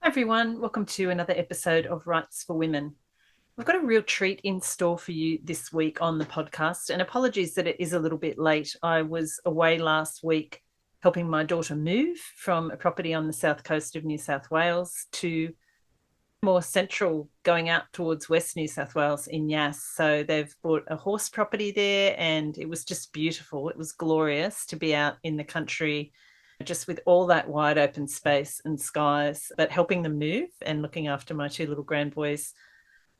Everyone, welcome to another episode of Writes for Women. We've got a real treat in store for you this week on the podcast, and apologies that it is a little bit late. I was away last week helping my daughter move from a property on the south coast of New South Wales to more central, going out towards West New South Wales in Yass. So they've bought a horse property there, and it was just beautiful. It was glorious to be out in the country just with all that wide open space and skies. But helping them move and looking after my two little grandboys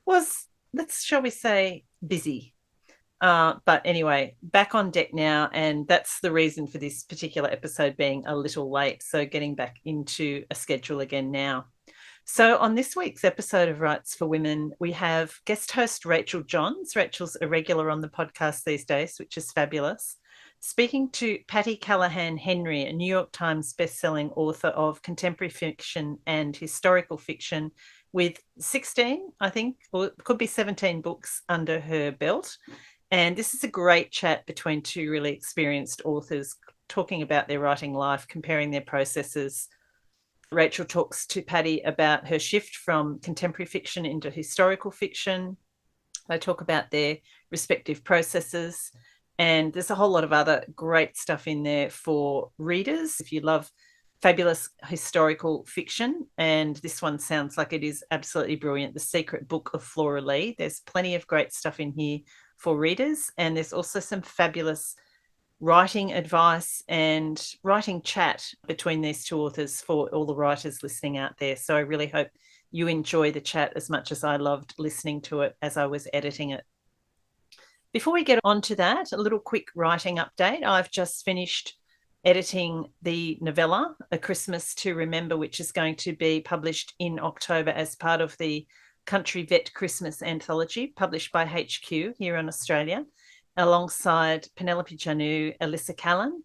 was, shall we say, busy. But anyway, back on deck now, and that's the reason for this particular episode being a little late. So getting back into a schedule again now. So on this week's episode of Writes for Women, we have guest host Rachael Johns. Rachael's a regular on the podcast these days, which is fabulous. Speaking to Patti Callahan Henry, a New York Times bestselling author of contemporary fiction and historical fiction with 16, I think, or it could be 17 books under her belt. And this is a great chat between two really experienced authors talking about their writing life, comparing their processes. Rachael talks to Patti about her shift from contemporary fiction into historical fiction. They talk about their respective processes. And there's a whole lot of other great stuff in there for readers. If you love fabulous historical fiction, and this one sounds like it is absolutely brilliant, The Secret Book of Flora Lee. There's plenty of great stuff in here for readers. And there's also some fabulous writing advice and writing chat between these two authors for all the writers listening out there. So I really hope you enjoy the chat as much as I loved listening to it as I was editing it. Before we get on to that, a little quick writing update. I've just finished editing the novella, A Christmas to Remember, which is going to be published in October as part of the Country Vet Christmas anthology, published by HQ here in Australia, alongside Penelope Janu, Alyssa Callan,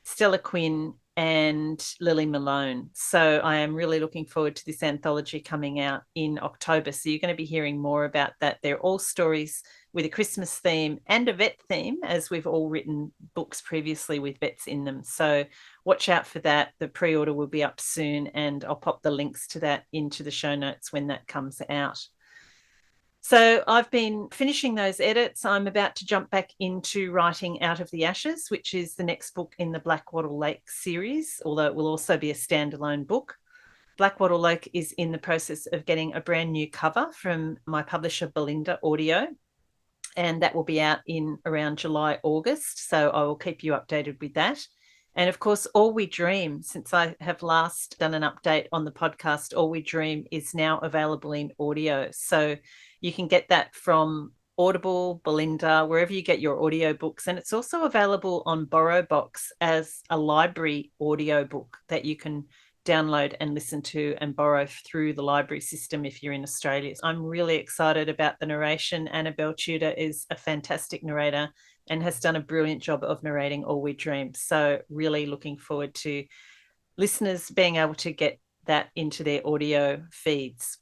Stella Quinn, and Lily Malone. So I am really looking forward to this anthology coming out in October. So you're going to be hearing more about that. They're all stories with a Christmas theme and a vet theme, as we've all written books previously with vets in them. So watch out for that. The pre-order will be up soon, and I'll pop the links to that into the show notes when that comes out. So I've been finishing those edits. I'm about to jump back into writing Out of the Ashes, which is the next book in the Blackwattle Lake series, although it will also be a standalone book. Blackwattle Lake is in the process of getting a brand new cover from my publisher, Belinda Audio, and that will be out in around July, August. So I will keep you updated with that. And of course, All We Dream, since I have last done an update on the podcast, All We Dream is now available in audio. So you can get that from Audible, Belinda, wherever you get your audiobooks. And it's also available on BorrowBox as a library audiobook that you can download and listen to and borrow through the library system if you're in Australia. I'm really excited about the narration. Annabelle Tudor is a fantastic narrator and has done a brilliant job of narrating All We Dream. So really looking forward to listeners being able to get that into their audio feeds.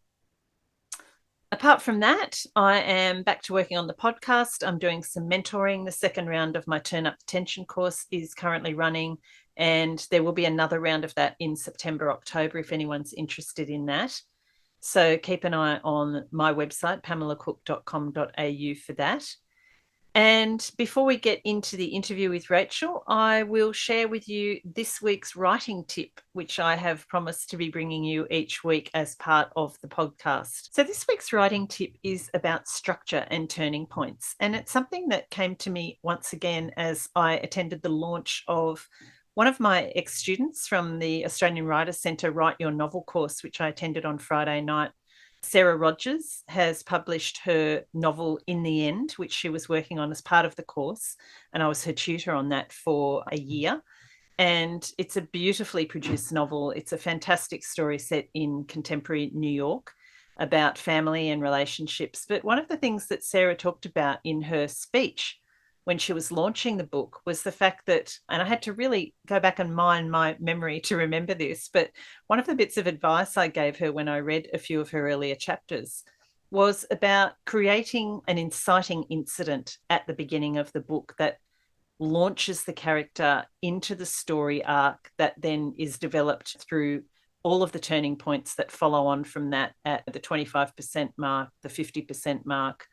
Apart from that, I am back to working on the podcast. I'm doing some mentoring. The second round of my Turn Up the Tension course is currently running, and there will be another round of that in September, October, if anyone's interested in that. So keep an eye on my website, pamelacook.com.au, for that. And before we get into the interview with Rachael, I will share with you this week's writing tip, which I have promised to be bringing you each week as part of the podcast. So this week's writing tip is about structure and turning points. And it's something that came to me once again as I attended the launch of one of my ex-students from the Australian Writers Centre Write Your Novel course, which I attended on Friday night. Sarah Rogers has published her novel In the End, which she was working on as part of the course, and I was her tutor on that for a year. And it's a beautifully produced novel. It's a fantastic story set in contemporary New York about family and relationships. But one of the things that Sarah talked about in her speech when she was launching the book was the fact that, and I had to really go back and mine my memory to remember this, but one of the bits of advice I gave her when I read a few of her earlier chapters was about creating an inciting incident at the beginning of the book that launches the character into the story arc that then is developed through all of the turning points that follow on from that at the 25% mark, the 50% mark,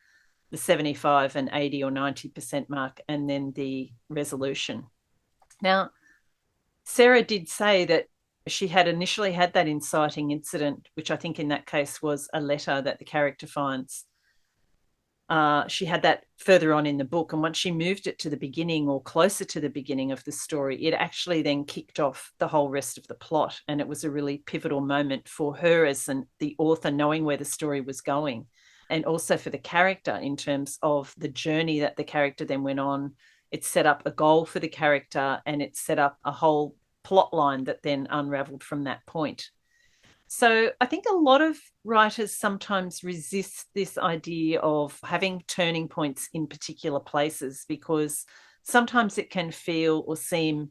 the 75 and 80 or 90% mark, and then the resolution. Now, Sarah did say that she had initially had that inciting incident, which I think in that case was a letter that the character finds. She had that further on in the book. And once she moved it to the beginning or closer to the beginning of the story, it actually then kicked off the whole rest of the plot. And it was a really pivotal moment for her as the author, knowing where the story was going. And also for the character in terms of the journey that the character then went on. It set up a goal for the character, and it set up a whole plot line that then unraveled from that point. So I think a lot of writers sometimes resist this idea of having turning points in particular places, because sometimes it can feel or seem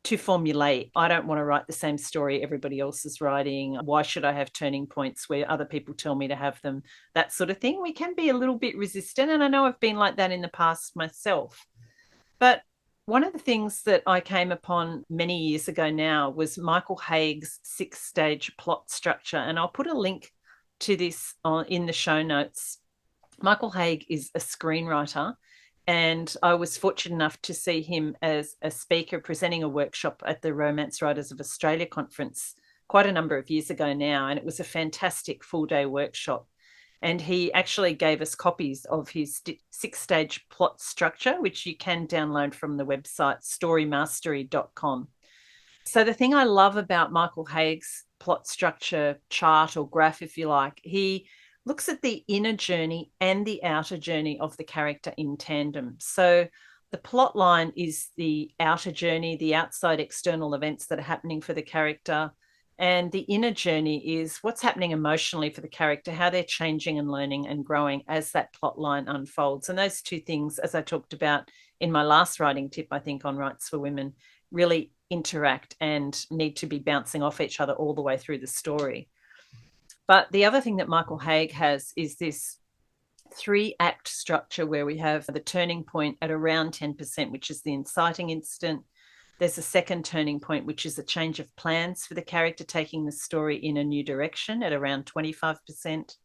too formulaic. I don't want to write the same story everybody else is writing. Why should I have turning points where other people tell me to have them? That sort of thing. We can be a little bit resistant. And I know I've been like that in the past myself. But one of the things that I came upon many years ago now was Michael Haig's 6-stage plot structure. And I'll put a link to this in the show notes. Michael Haig is a screenwriter, and I was fortunate enough to see him as a speaker presenting a workshop at the Romance Writers of Australia conference quite a number of years ago now. And it was a fantastic full-day workshop. And he actually gave us copies of his 6-stage plot structure, which you can download from the website storymastery.com. So the thing I love about Michael Haig's plot structure chart or graph, if you like, he looks at the inner journey and the outer journey of the character in tandem. So the plot line is the outer journey, the outside external events that are happening for the character. And the inner journey is what's happening emotionally for the character, how they're changing and learning and growing as that plot line unfolds. And those two things, as I talked about in my last writing tip, I think on Writes for Women, really interact and need to be bouncing off each other all the way through the story. But the other thing that Michael Haig has is this 3-act structure where we have the turning point at around 10%, which is the inciting incident. There's a second turning point, which is a change of plans for the character, taking the story in a new direction at around 25%.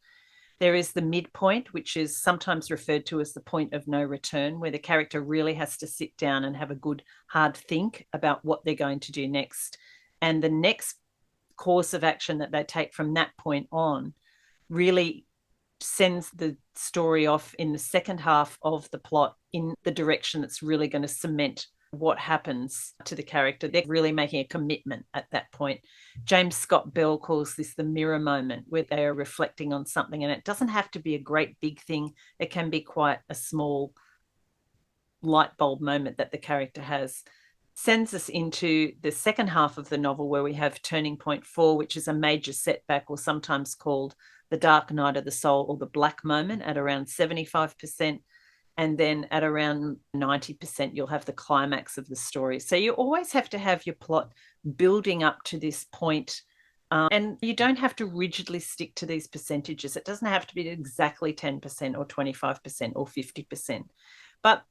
There is the midpoint, which is sometimes referred to as the point of no return, where the character really has to sit down and have a good hard think about what they're going to do next. And the next course of action that they take from that point on really sends the story off in the second half of the plot in the direction that's really going to cement what happens to the character. They're really making a commitment at that point. James Scott Bell calls this the mirror moment, where they are reflecting on something, and it doesn't have to be a great big thing. It can be quite a small light bulb moment that the character has. Sends us into the second half of the novel, where we have turning point 4, which is a major setback, or sometimes called the dark night of the soul or the black moment, at around 75%. And then at around 90%, you'll have the climax of the story. So you always have to have your plot building up to this point. And you don't have to rigidly stick to these percentages. It doesn't have to be exactly 10% or 25% or 50%. But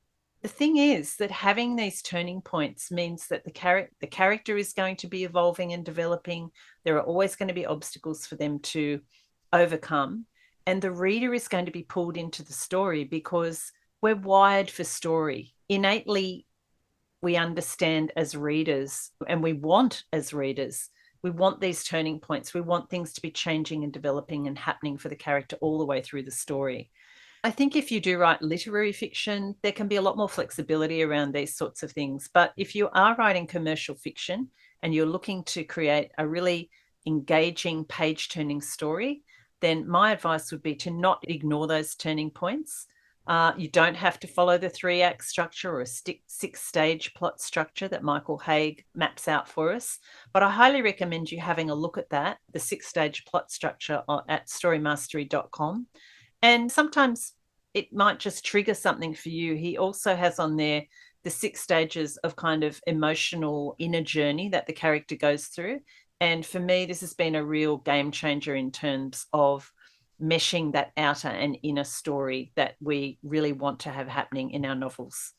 the thing is that having these turning points means that the character is going to be evolving and developing. There are always going to be obstacles for them to overcome. And the reader is going to be pulled into the story, because we're wired for story. Innately, we understand as readers, and we want as readers, we want these turning points. We want things to be changing and developing and happening for the character all the way through the story. I think if you do write literary fiction, there can be a lot more flexibility around these sorts of things. But if you are writing commercial fiction and you're looking to create a really engaging page-turning story, then my advice would be to not ignore those turning points. You don't have to follow the 3-act structure or a 6-stage plot structure that Michael Haig maps out for us. But I highly recommend you having a look at that, the 6-stage plot structure at storymastery.com. And sometimes it might just trigger something for you. He also has on there the 6 stages of kind of emotional inner journey that the character goes through. And for me, this has been a real game changer in terms of meshing that outer and inner story that we really want to have happening in our novels.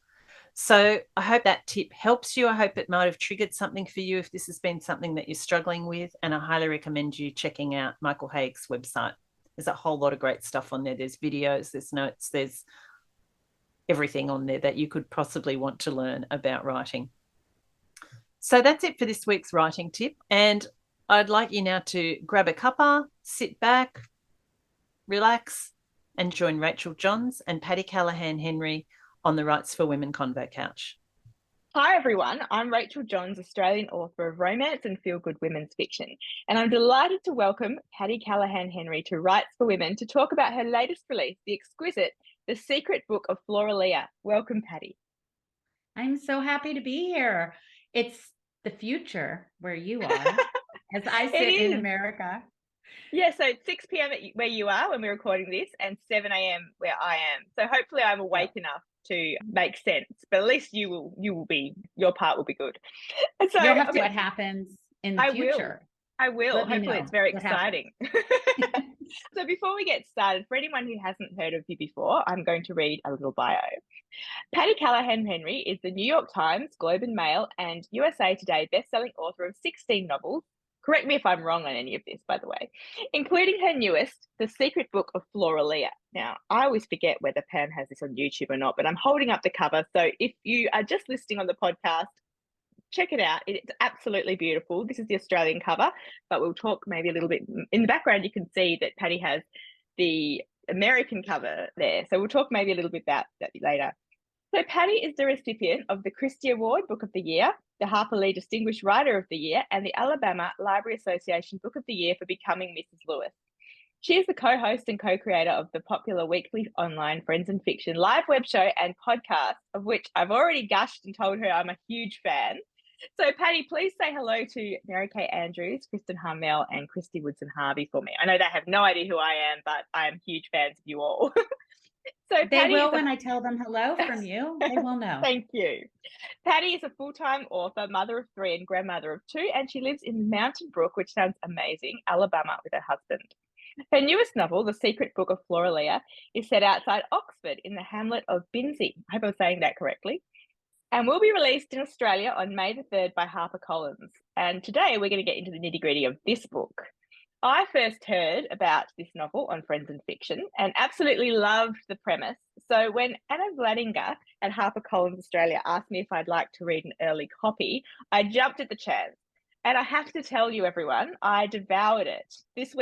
So I hope that tip helps you. I hope it might have triggered something for you if this has been something that you're struggling with. And I highly recommend you checking out Michael Haig's website. There's a whole lot of great stuff on there. There's videos, there's notes, there's everything on there that you could possibly want to learn about writing. So that's it for this week's writing tip. And I'd like you now to grab a cuppa, sit back, relax, and join Rachael Johns and Patti Callahan Henry on the Writes4Women Convo Couch. Hi everyone, I'm Rachael Johns, Australian author of romance and feel-good women's fiction, and I'm delighted to welcome Patti Callahan Henry to Writes4Women to talk about her latest release, the exquisite The Secret Book of Flora. Welcome, Patti. I'm so happy to be here. It's the future where you are, as I sit in America. Yeah, so it's 6 p.m. where you are when we're recording this, and 7 a.m. where I am. So hopefully I'm awake enough to make sense, but at least your part will be good. So you'll have to see what happens in the future. I will. Hopefully it's very exciting. So before we get started, for anyone who hasn't heard of you before, I'm going to read a little bio. Patti Callahan Henry is the New York Times, Globe and Mail, and USA Today bestselling author of 16 novels. Correct me if I'm wrong on any of this, by the way, including her newest, The Secret Book of Flora. Now, I always forget whether Pam has this on YouTube or not, but I'm holding up the cover. So if you are just listening on the podcast, check it out. It's absolutely beautiful. This is the Australian cover, but we'll talk maybe a little bit. In the background, you can see that Patti has the American cover there. So we'll talk maybe a little bit about that later. So Patti is the recipient of the Christie Award Book of the Year, the Harper Lee Distinguished Writer of the Year, and the Alabama Library Association Book of the Year for becoming Mrs. Lewis. She is the co-host and co-creator of the popular weekly online Friends and Fiction live web show and podcast, of which I've already gushed and told her I'm a huge fan. So Patti, please say hello to Mary Kay Andrews, Kristen Harmel, and Christy Woodson Harvey for me. I know they have no idea who I am, but I am huge fans of you all. So they will when I tell them hello from you. They will know. Thank you. Patti is a full-time author, mother of 3 and grandmother of 2, and she lives in Mountain Brook, which sounds amazing, Alabama, with her husband. Her newest novel, The Secret Book of Flora, is set outside Oxford in the hamlet of Binsey. I hope I'm saying that correctly. And will be released in Australia on May the 3rd by HarperCollins. And today we're going to get into the nitty-gritty of this book. I first heard about this novel on Friends and Fiction and absolutely loved the premise. So when Anna Vladinger at HarperCollins Australia asked me if I'd like to read an early copy, I jumped at the chance. And I have to tell you, everyone, I devoured it this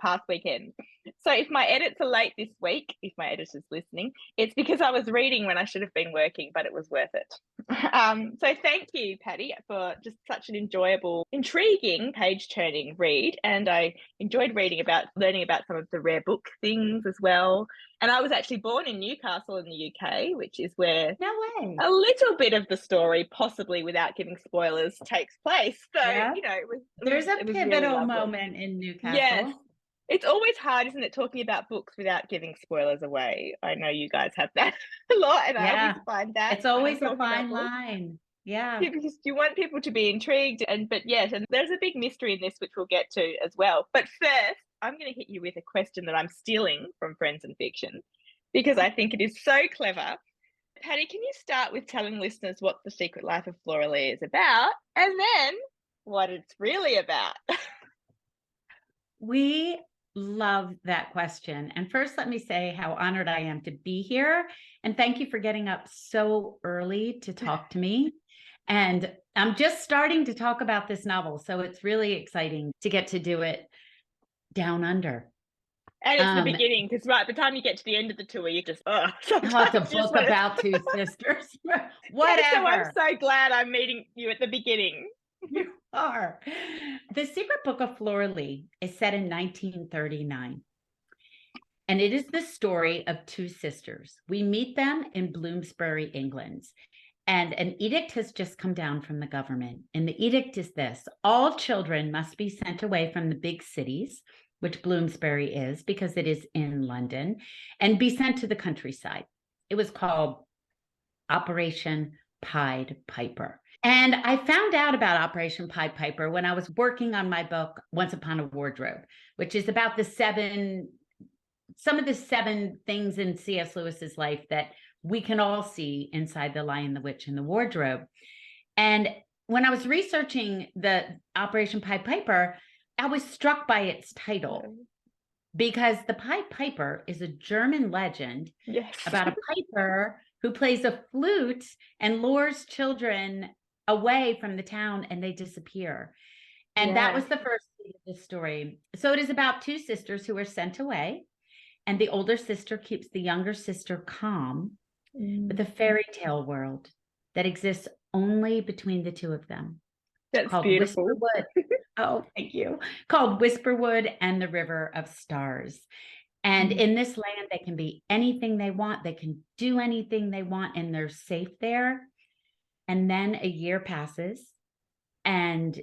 past weekend. So if my edits are late this week, if my editor's listening, it's because I was reading when I should have been working, but it was worth it. So thank you, Patti, for just such an enjoyable, intriguing, page-turning read. And I enjoyed learning about some of the rare book things as well. And I was actually born in Newcastle in the UK, which is where a little bit of the story, possibly without giving spoilers, takes place. So, there's a pivotal moment in Newcastle. Yes. It's always hard, isn't it, talking about books without giving spoilers away? I know you guys have that a lot, and I always find that. It's always a fine line. Yeah. Because you want people to be intrigued, and there's a big mystery in this, which we'll get to as well. But first, I'm going to hit you with a question that I'm stealing from Friends and Fiction, because I think it is so clever. Patti, can you start with telling listeners what The Secret Life of Flora is about, and then what it's really about? We love that question. And first, let me say how honored I am to be here. And thank you for getting up so early to talk to me. And I'm just starting to talk about this novel. So it's really exciting to get to do it down under. And it's the beginning, because by the time you get to the end of the tour, you just, it's a book about 2 sisters. Whatever. Yeah, so I'm so glad I'm meeting you at the beginning. You are. The Secret Book of Flora is set in 1939. And it is the story of 2 sisters. We meet them in Bloomsbury, England. And an edict has just come down from the government. And the edict is this: all children must be sent away from the big cities, which Bloomsbury is because it is in London, and be sent to the countryside. It was called Operation Pied Piper. And I found out about Operation Pied Piper when I was working on my book, Once Upon a Wardrobe, which is about some of the 7 things in C.S. Lewis's life that we can all see inside The Lion, the Witch, and the Wardrobe. And when I was researching the Operation Pied Piper, I was struck by its title, because the Pied Piper is a German legend about a piper who plays a flute and lures children away from the town, and they disappear. And that was the first of the story. So it is about two sisters who are sent away, and the older sister keeps the younger sister calm with a fairy tale world that exists only between the two of them. That's called beautiful. Whisperwood. Oh, thank you. Called Whisperwood and the River of Stars. And in this land, they can be anything they want. They can do anything they want, and they're safe there. And then a year passes, and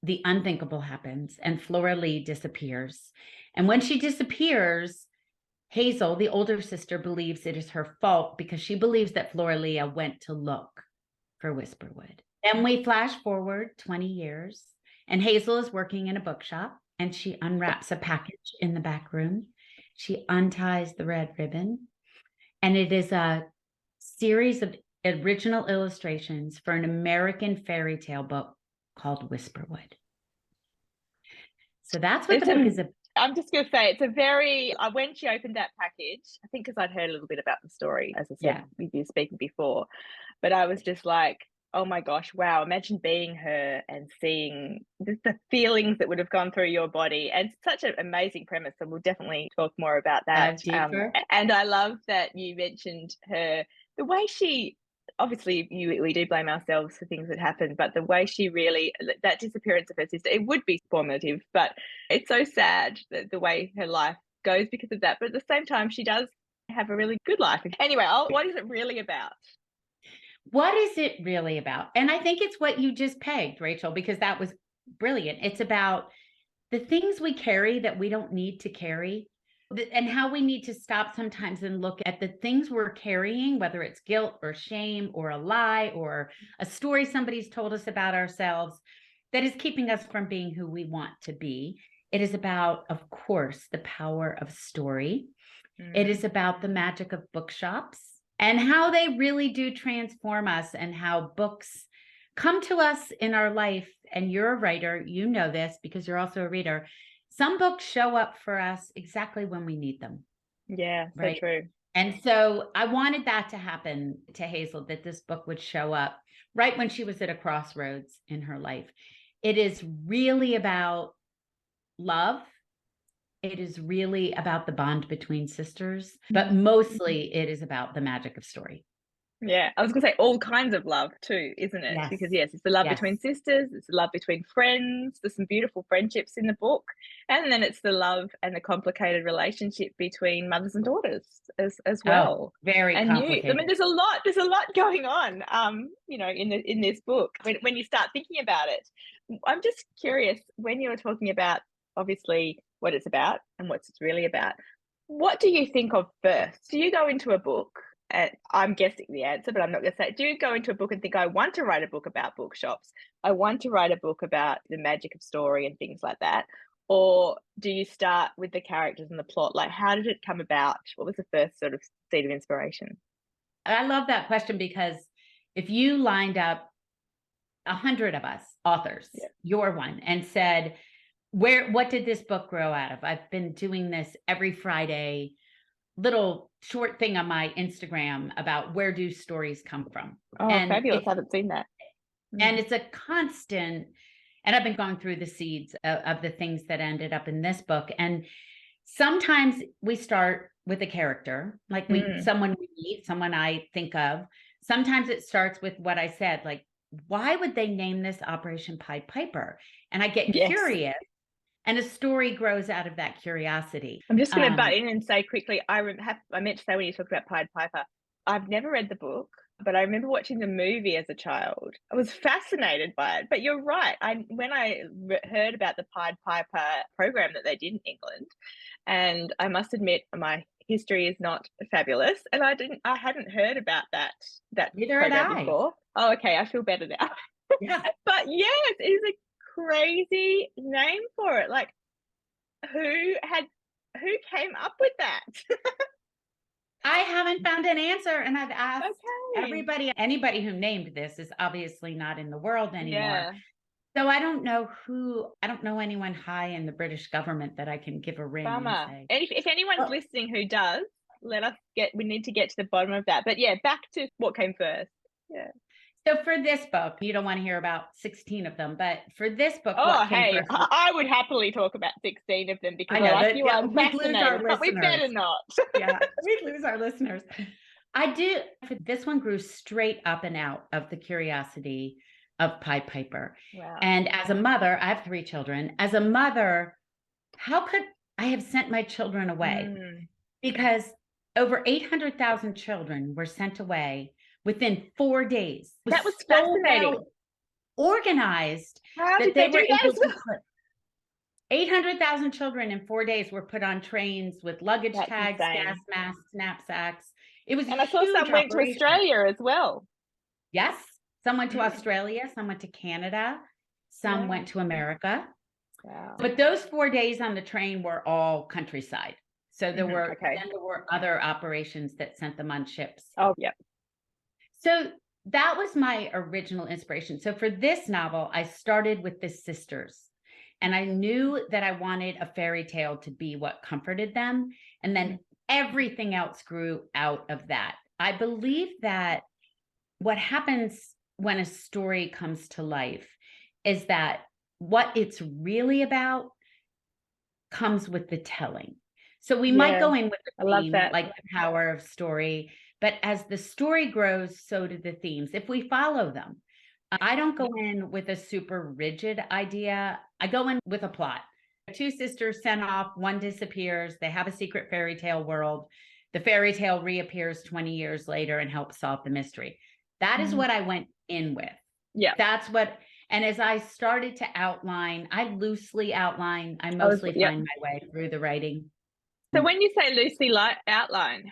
the unthinkable happens, and Flora Lee disappears. And when she disappears, Hazel, the older sister, believes it is her fault because she believes that Flora Lee went to look for Whisperwood. Then we flash forward 20 years, and Hazel is working in a bookshop, and she unwraps a package in the back room. She unties the red ribbon, and it is a series of original illustrations for an American fairy tale book called Whisperwood. So that's what the book is about. I'm just going to say, it's a very, when she opened that package, I think because I'd heard a little bit about the story, as I said, with you speaking before, but I was just like, oh my gosh, wow, imagine being her and seeing the feelings that would have gone through your body. And it's such an amazing premise, and we'll definitely talk more about that. And I love that you mentioned her, the way she, obviously we do blame ourselves for things that happen, but the way she really, that disappearance of her sister, it would be formative, but it's so sad that the way her life goes because of that. But at the same time, she does have a really good life. Anyway, what is it really about? What is it really about? And I think it's what you just pegged, Rachel, because that was brilliant. It's about the things we carry that we don't need to carry, and how we need to stop sometimes and look at the things we're carrying, whether it's guilt or shame or a lie or a story somebody's told us about ourselves that is keeping us from being who we want to be. It is about, of course, the power of story. It is about the magic of bookshops and how they really do transform us, and how books come to us in our life. And you're a writer, you know this because you're also a reader. Some books show up for us exactly when we need them. Yeah, right? So true. And so I wanted that to happen to Hazel, that this book would show up right when she was at a crossroads in her life. It is really about love. It is really about the bond between sisters, but mostly it is about the magic of story. Yeah, I was going to say all kinds of love too, isn't it? Yes. Because it's the love between sisters, it's the love between friends. There's some beautiful friendships in the book, and then it's the love and the complicated relationship between mothers and daughters as well. Very complicated. I mean, there's a lot going on. In this book when you start thinking about it. I'm just curious, when you were talking about obviously what it's about and what it's really about, what do you think of first? Do you go into a book? I'm guessing the answer, but I'm not going to say it. Do you go into a book and think, I want to write a book about bookshops? I want to write a book about the magic of story and things like that? Or do you start with the characters and the plot? Like, how did it come about? What was the first sort of seed of inspiration? I love that question, because if you lined up 100 of us authors, you're one, and said, what did this book grow out of? I've been doing this every Friday, little short thing on my Instagram about where do stories come from. Oh, and fabulous. I haven't seen that. And it's a constant, and I've been going through the seeds of the things that ended up in this book. And sometimes we start with a character, like someone we meet, someone I think of. Sometimes it starts with what I said, like, why would they name this Operation Pied Piper? And I get curious. And a story grows out of that curiosity. I'm just going to butt in and say quickly, I meant to say when you talked about Pied Piper, I've never read the book, but I remember watching the movie as a child. I was fascinated by it. But you're right. When I heard about the Pied Piper program that they did in England, and I must admit my history is not fabulous, and I hadn't heard about that Neither program had I. before. Oh, okay, I feel better now. Yeah. But yes, it is a crazy name for it. Like, who came up with that? I haven't found an answer, and I've asked anybody who named this is obviously not in the world anymore. Yeah. So I don't know anyone high in the British government that I can give a ring and say. And if anyone's listening who does, we need to get to the bottom of that. But yeah, back to what came first. Yeah. So for this book, you don't want to hear about 16 of them, but for this book, I would happily talk about 16 of them because I'm fascinated, but we better not. Yeah, we'd lose our listeners. This one grew straight up and out of the curiosity of Pied Piper. Wow. And as a mother, I have 3 children. As a mother, how could I have sent my children away? Because over 800,000 children were sent away within 4 days. That was fascinating. Organized. How did they do that? 800,000 children in 4 days were put on trains with luggage tags, gas masks, knapsacks. It was, and I saw some went to Australia as well. Yes, some went to Australia, some went to Canada, some went to America. Wow. But those 4 days on the train were all countryside. So there were other operations that sent them on ships. Oh, yeah. So that was my original inspiration. So for this novel, I started with the sisters, and I knew that I wanted a fairy tale to be what comforted them. And then everything else grew out of that. I believe that what happens when a story comes to life is that what it's really about comes with the telling. So we might go in with the theme, like the power of story, but as the story grows, so do the themes, if we follow them. I don't go in with a super rigid idea. I go in with a plot. 2 sisters sent off, one disappears. They have a secret fairy tale world. The fairy tale reappears 20 years later and helps solve the mystery. That is what I went in with. Yeah. And as I started to outline, I loosely outline. I mostly find my way through the writing. So when you say loosely outline,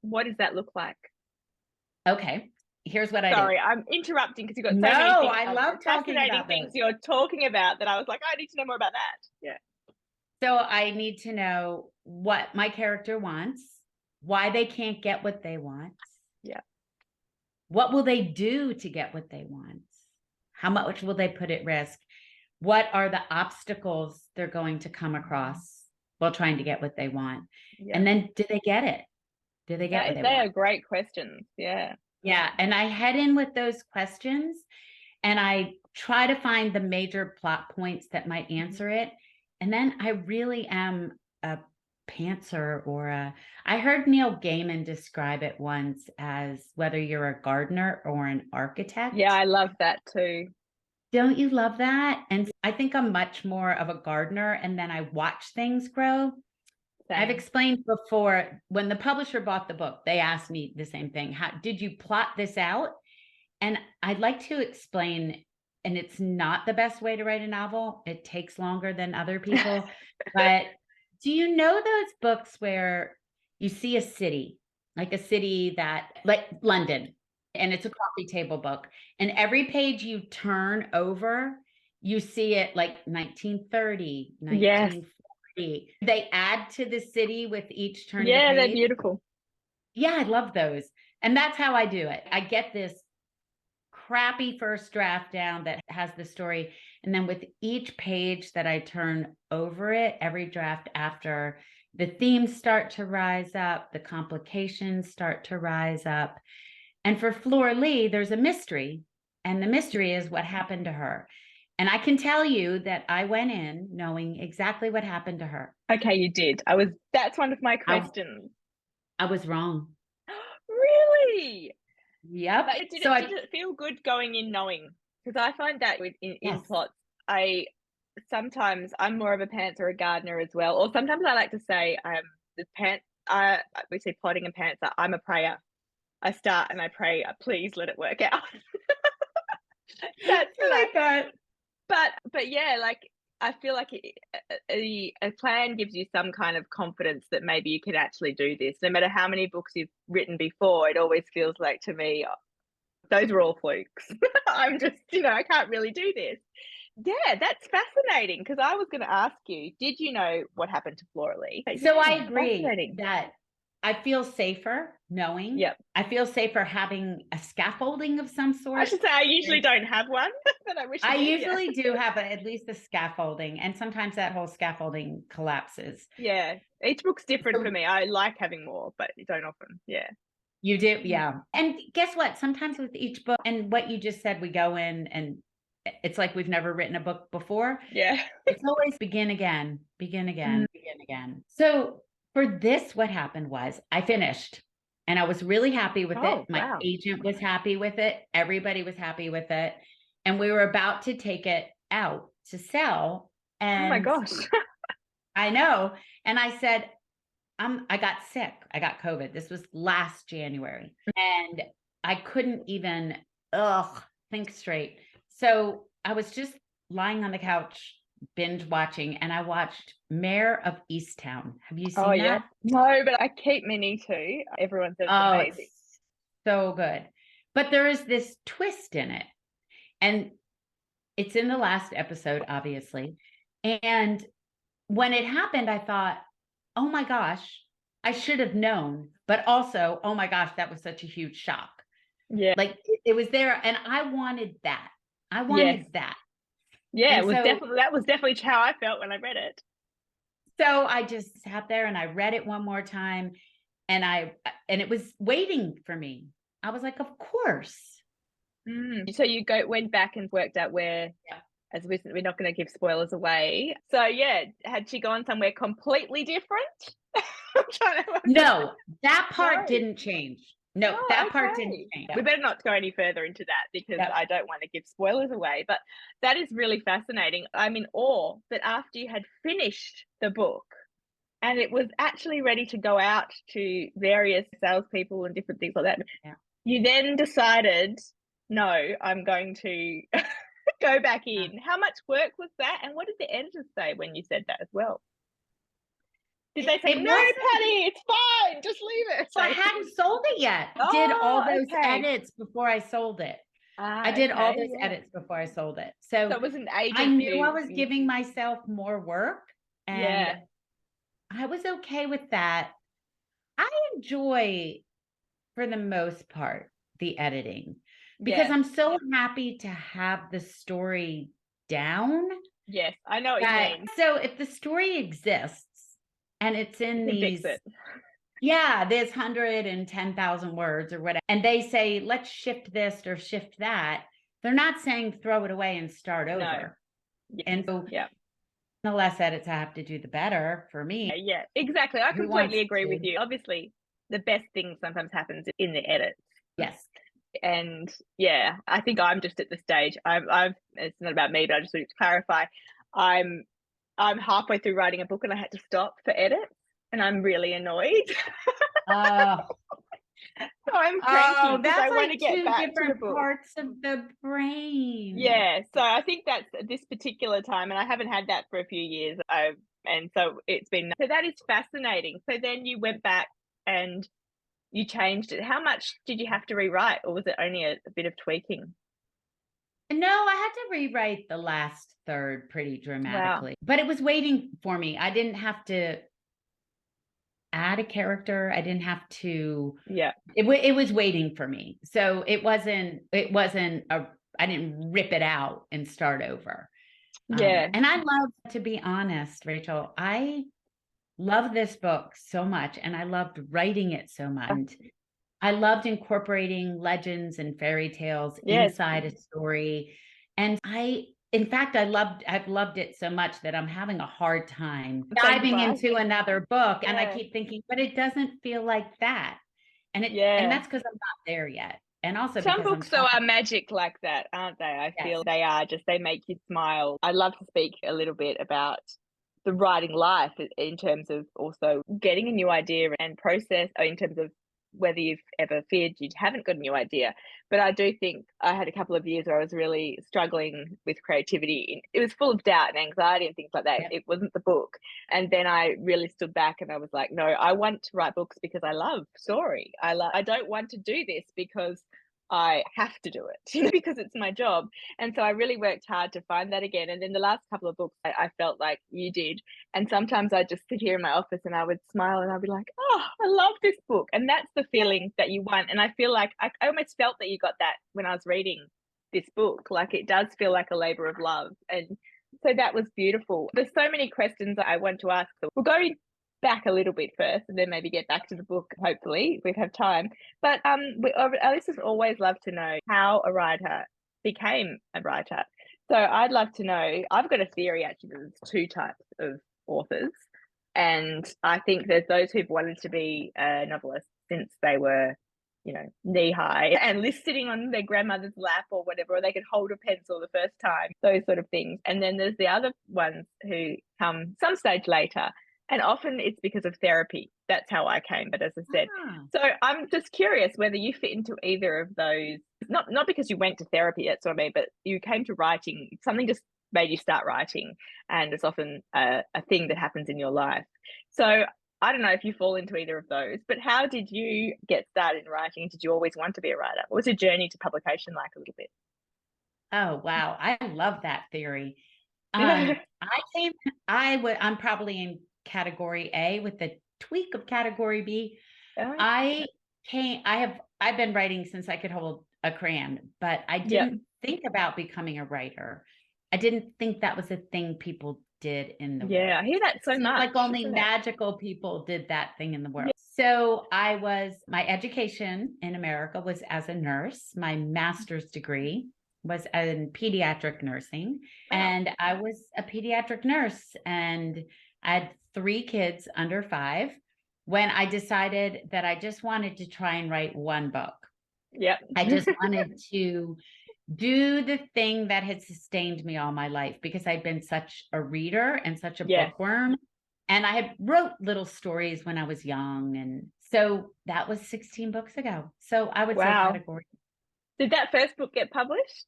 what does that look like? Okay, here's what I do. Sorry, I'm interrupting because you've got so many things. No, I love talking about things you're talking about that I was like, I need to know more about that. Yeah. So I need to know what my character wants, why they can't get what they want. Yeah. What will they do to get what they want? How much will they put at risk? What are the obstacles they're going to come across while trying to get what they want? Yeah. And then do they get it? Do they get what they want? They are great questions. Yeah. Yeah. And I head in with those questions and I try to find the major plot points that might answer it. And then I really am a pantser I heard Neil Gaiman describe it once as whether you're a gardener or an architect. Yeah, I love that too. Don't you love that? And I think I'm much more of a gardener, and then I watch things grow. Same. I've explained before, when the publisher bought the book, they asked me the same thing. How did you plot this out? And I'd like to explain, and it's not the best way to write a novel. It takes longer than other people. But do you know those books where you see a city like London, and it's a coffee table book, and every page you turn over, you see it like 1930, 1940. They add to the city with each turn. Yeah, they're beautiful. Yeah, I love those. And that's how I do it. I get this crappy first draft down that has the story. And then with each page that I turn over it, every draft after, the themes start to rise up, the complications start to rise up. And for Flora Lee, there's a mystery. And the mystery is what happened to her. And I can tell you that I went in knowing exactly what happened to her. Okay, you did. That's one of my questions. I was wrong. Really? Yep. But did it feel good going in knowing? Because I find that in plots, sometimes I'm more of a pantser or a gardener as well. Or sometimes I like to say we say plotting and pantser. I'm a prayer. I start and I pray, please let it work out. That's I like that. But yeah, like I feel like a plan gives you some kind of confidence that maybe you can actually do this. No matter how many books you've written before, it always feels like to me, those were all flukes. I'm just, I can't really do this. Yeah, that's fascinating, because I was going to ask you, did you know what happened to Flora Lee? So I agree that I feel safer knowing. Yep. I feel safer having a scaffolding of some sort. I should say I usually don't have one, but I wish I usually do have at least a scaffolding, and sometimes that whole scaffolding collapses. Yeah, each book's different for me. I like having more, but you don't often. Yeah. You do, yeah. And guess what? Sometimes with each book, and what you just said, we go in and it's like we've never written a book before. Yeah. It's always begin again, begin again, begin again. So for this, what happened was I finished and I was really happy with it. My agent was happy with it. Everybody was happy with it. And we were about to take it out to sell. And oh my gosh. I know. And I said, I got sick. I got COVID. This was last January. And I couldn't even think straight. So I was just lying on the couch, binge watching, and I watched Mayor of Easttown. Have you seen that? Yeah. No, but I keep meaning to. Everyone says it's amazing. It's so good. But there is this twist in it. And it's in the last episode, obviously. And when it happened, I thought, oh my gosh, I should have known. But also, oh my gosh, that was such a huge shock. Yeah. Like it was there. And I wanted that. I wanted that. Yeah, that was definitely how I felt when I read it. So I just sat there and I read it one more time and it was waiting for me. I was like, of course. So you went back and worked out where, as we're not going to give spoilers away. So yeah, had she gone somewhere completely different? No, that part didn't change. No, that part didn't change. We better not go any further into that because I don't want to give spoilers away. But that is really fascinating. I'm in awe that after you had finished the book and it was actually ready to go out to various salespeople and different things like that, you then decided, no, I'm going to go back in. How much work was that? And what did the editors say when you said that as well? Did they say, no, Patti, it's fine, just leave it? So I hadn't sold it yet. Did all those edits before I sold it. I did all those edits before I sold it. So it was an agent. I knew I was giving myself more work. And I was okay with that. I enjoy, for the most part, the editing. Because I'm so happy to have the story down. Yes, I know what you mean. So if the story exists and it's in these, there's 110,000 words or whatever, and they say, let's shift this or shift that, they're not saying throw it away and start over. No. And so the less edits I have to do, the better for me. Yeah, exactly. I completely agree with you. Obviously, the best thing sometimes happens in the edits. Yes. And I think I'm just at the stage. I've it's not about me, but I just want to clarify. I'm halfway through writing a book and I had to stop for edits, and I'm really annoyed. So I'm cranky because I want to get back to the book. Parts of the brain. Yeah, so I think that's this particular time, and I haven't had that for a few years. And so it's been so that is fascinating. So then you went back and you changed it. How much did you have to rewrite, or was it only a bit of tweaking? No, I had to rewrite the last third pretty dramatically, but it was waiting for me. I didn't have to add a character. I didn't have to. It was waiting for me. So it wasn't I didn't rip it out and start over. And I love, to be honest, Rachael, I love this book so much, and I loved writing it so much. I loved incorporating legends and fairy tales inside a story. And I've loved it so much that I'm having a hard time diving into another book. And I keep thinking, but it doesn't feel like that. And and that's because I'm not there yet. And also some books are magic like that, aren't they? I feel they are they make you smile. I'd love to speak a little bit about the writing life in terms of also getting a new idea and process, in terms of whether you've ever feared you haven't got a new idea. But I do think I had a couple of years where I was really struggling with creativity. It was full of doubt and anxiety and things like that. It wasn't the book. And then I really stood back and I was like, no, I want to write books because I love story. I don't want to do this because I have to do it, because it's my job. And so I really worked hard to find that again. And then the last couple of books, I felt like you did. And sometimes I'd just sit here in my office and I would smile and I'd be like, oh, I love this book. And that's the feeling that you want. And I feel like I almost felt that you got that when I was reading this book. Like, it does feel like a labor of love. And so that was beautiful. There's so many questions that I want to ask. So we'll go back a little bit first and then maybe get back to the book, hopefully, if we have time. But our listeners always love to know how a writer became a writer. So I'd love to know, I've got a theory actually, there's two types of authors. And I think there's those who've wanted to be a novelist since they were, knee high and sitting on their grandmother's lap or whatever, or they could hold a pencil the first time, those sort of things. And then there's the other ones who come some stage later. And often it's because of therapy. That's how I came. But as I said, so I'm just curious whether you fit into either of those, not because you went to therapy, that's what I mean, but you came to writing, something just made you start writing. And it's often a thing that happens in your life. So I don't know if you fall into either of those, but how did you get started in writing? Did you always want to be a writer? What was your journey to publication like a little bit? Oh, wow. I love that theory. I'm probably in category A with the tweak of category B. Oh. I've been writing since I could hold a crayon, but I didn't think about becoming a writer. I didn't think that was a thing people did in the world. Yeah, I hear that so much. Like only magical people did that thing in the world. Yeah. So my education in America was as a nurse. My master's degree was in pediatric nursing. Wow. And I was a pediatric nurse, and I had 3 kids under 5 when I decided that I just wanted to try and write one book. Yep. I just wanted to do the thing that had sustained me all my life, because I'd been such a reader and such a bookworm. And I had wrote little stories when I was young. And so that was 16 books ago. So I would say category. Did that first book get published?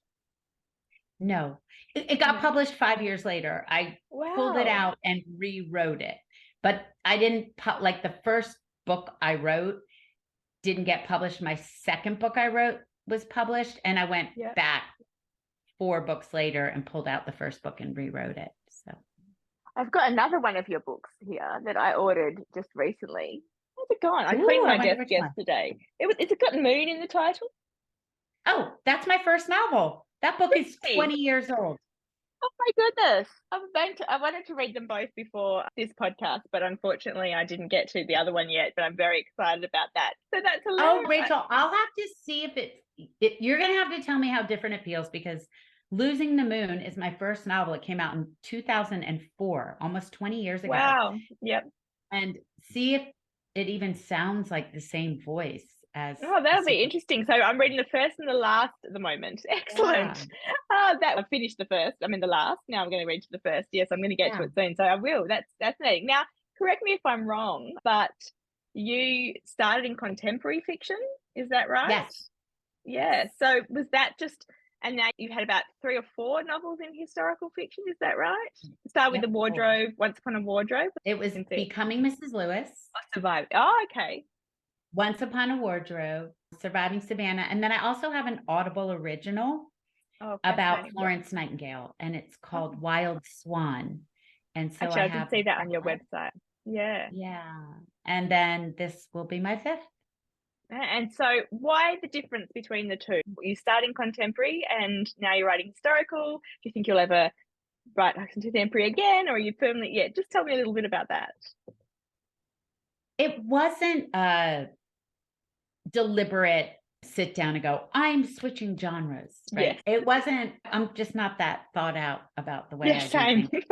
No, it got published 5 years later. I pulled it out and rewrote it, but I didn't like the first book I wrote didn't get published. My second book I wrote was published, and I went back 4 books later and pulled out the first book and rewrote it. So I've got another one of your books here that I ordered just recently. How's it gone? I cleaned my desk yesterday. Is it got Moon in the title? Oh, that's my first novel. That book is 20 years old. Oh my goodness. I wanted to read them both before this podcast, but unfortunately I didn't get to the other one yet, but I'm very excited about that. So that's hilarious. Oh, Rachel, I'll have to see if you're going to have to tell me how different it feels, because Losing the Moon is my first novel. It came out in 2004, almost 20 years ago. Wow. Yep. And see if it even sounds like the same voice as. Oh, that'll be interesting. So I'm reading the first and the last at the moment. Excellent. Yeah. I finished the first. I'm in the last. Now I'm going to read to the first. Yes, I'm going to get to it soon. So I will. That's fascinating. Now, correct me if I'm wrong, but you started in contemporary fiction. Is that right? Yes. Yeah. So was that just, and now you've had about 3 or 4 novels in historical fiction. Is that right? Start with The Wardrobe, Once Upon a Wardrobe. It was Becoming Mrs. Lewis. Survived. Oh, okay. Once Upon a Wardrobe, Surviving Savannah. And then I also have an Audible original about Florence Nightingale, and it's called Wild Swan. And so actually, I did see that on your website. Yeah. Yeah. And then this will be my 5th. And so why the difference between the two? You start in contemporary and now you're writing historical. Do you think you'll ever write contemporary again, or are you permanently? Yeah, just tell me a little bit about that. It wasn't a deliberate sit down and go, I'm switching genres, right? Yes. It wasn't, I'm just not that thought out about the way I same. do things.